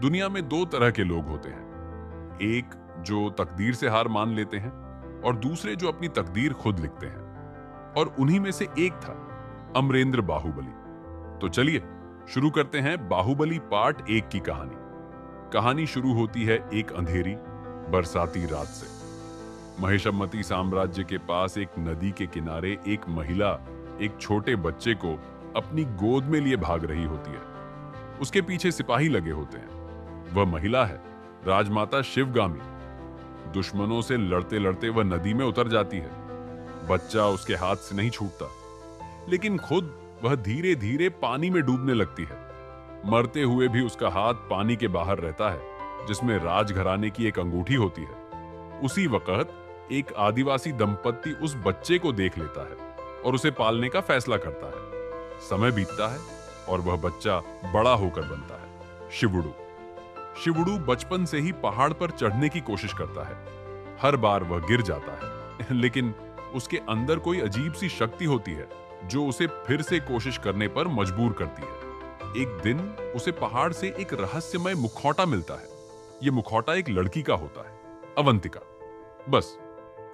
दुनिया में दो तरह के लोग होते हैं, एक जो तकदीर से हार मान लेते हैं और दूसरे जो अपनी तकदीर खुद लिखते हैं। और उन्हीं में से एक था अमरेंद्र बाहुबली। तो चलिए शुरू करते हैं बाहुबली पार्ट 1 की कहानी। कहानी शुरू होती है एक अंधेरी बरसाती रात से। महिषमती साम्राज्य के पास एक नदी के किनारे एक महिला एक छोटे बच्चे को अपनी गोद में लिए भाग रही होती है। उसके पीछे सिपाही लगे होते हैं। वह महिला है राजमाता शिवगामी। दुश्मनों से लड़ते लड़ते वह नदी में उतर जाती है। बच्चा उसके हाथ से नहीं छूटता, लेकिन खुद वह धीरे धीरे पानी में डूबने लगती है। मरते हुए भी उसका हाथ पानी के बाहर रहता है, जिसमें राजघराने की एक अंगूठी होती है। उसी वक्त एक आदिवासी दंपत्ति उस बच्चे को देख लेता है और उसे पालने का फैसला करता है। समय बीतता है और वह बच्चा बड़ा होकर बनता है शिवुडू। शिवुडू बचपन से ही पहाड़ पर चढ़ने की कोशिश करता है। हर बार वह गिर जाता है, लेकिन उसके अंदर कोई अजीब सी शक्ति होती है जो उसे फिर से कोशिश करने पर मजबूर करती है। एक दिन उसे पहाड़ से एक रहस्यमय मुखौटा मिलता है। यह मुखौटा एक लड़की का होता है, अवंतिका। बस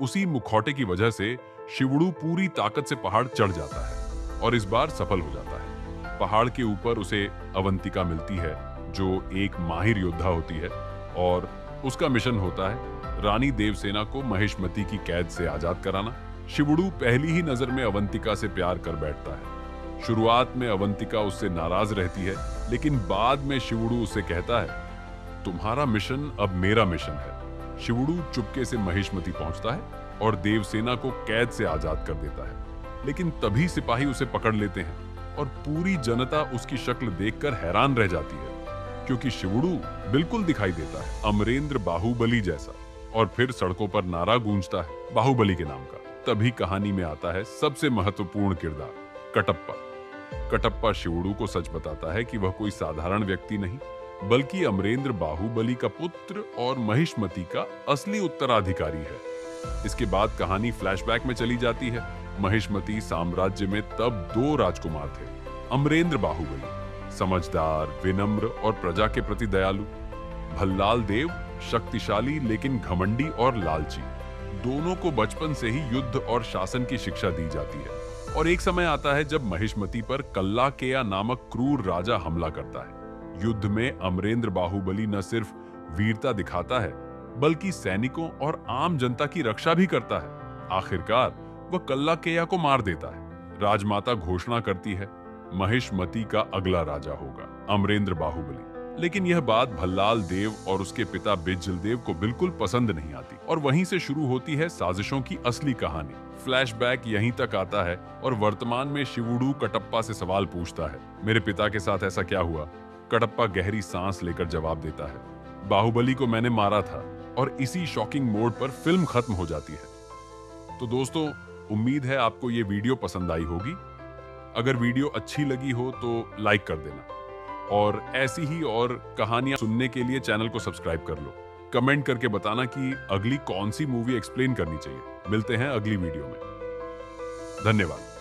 उसी मुखौटे की वजह से शिवुडू पूरी ताकत से पहाड़ चढ़ जाता है और इस बार सफल हो जाता है। पहाड़ के ऊपर उसे अवंतिका मिलती है, जो एक माहिर योद्धा होती है, और उसका मिशन होता है रानी देवसेना को महिषमती की कैद से आजाद कराना। शिवुडू पहली ही नजर में अवंतिका से प्यार कर बैठता है। शुरुआत में अवंतिका उससे नाराज रहती है, लेकिन बाद में शिवुडू उसे कहता है, तुम्हारा मिशन अब मेरा मिशन है। शिवुडू चुपके से महिषमती पहुंचता है और देवसेना को कैद से आजाद कर देता है। लेकिन तभी सिपाही उसे पकड़ लेते हैं और पूरी जनता उसकी शक्ल देखकर हैरान रह जाती है, क्योंकि शिवुडू बिल्कुल दिखाई देता है अमरेंद्र बाहुबली जैसा। और फिर सड़कों पर नारा गूंजता है बाहुबली के नाम का। तभी कहानी में आता है सबसे महत्वपूर्ण किरदार, कटप्पा। कटप्पा शिवुडू को सच बताता है कि वह कोई साधारण व्यक्ति नहीं, बल्कि अमरेंद्र बाहुबली का पुत्र और महिषमती का असली उत्तराधिकारी है। इसके बाद कहानी फ्लैशबैक में चली जाती है। महिषमती साम्राज्य में तब 2 राजकुमार थे। अमरेंद्र बाहुबली समझदार, विनम्र और प्रजा के प्रति दयालु। भल्लाल देव शक्तिशाली लेकिन घमंडी और लालची। दोनों को बचपन से ही युद्ध और शासन की शिक्षा दी जाती है। और एक समय आता है जब महिषमती पर कल्लाकेया नामक क्रूर राजा हमला करता है। युद्ध में अमरेंद्र बाहुबली न सिर्फ वीरता दिखाता है, बल्कि सैनिकों और आम जनता की रक्षा भी करता है। आखिरकार वह कल्लाकेया को मार देता है। राजमाता घोषणा करती है महिषमती का अगला राजा होगा अमरेंद्र बाहुबली। लेकिन यह बात भल्लाल देव और उसके पिता बिज्जल देव को बिल्कुल पसंद नहीं आती, और वहीं से शुरू होती है साजिशों की असली कहानी। फ्लैशबैक यहीं तक आता है और वर्तमान में शिवुडू कटप्पा से सवाल पूछता है, मेरे पिता के साथ ऐसा क्या हुआ? कटप्पा गहरी सांस लेकर जवाब देता है, बाहुबली को मैंने मारा था। और इसी शॉकिंग मोड पर फिल्म खत्म हो जाती है। तो दोस्तों, उम्मीद है आपको ये वीडियो पसंद आई होगी। अगर वीडियो अच्छी लगी हो तो लाइक कर देना, और ऐसी ही और कहानियां सुनने के लिए चैनल को सब्सक्राइब कर लो। कमेंट करके बताना कि अगली कौन सी मूवी एक्सप्लेन करनी चाहिए। मिलते हैं अगली वीडियो में। धन्यवाद।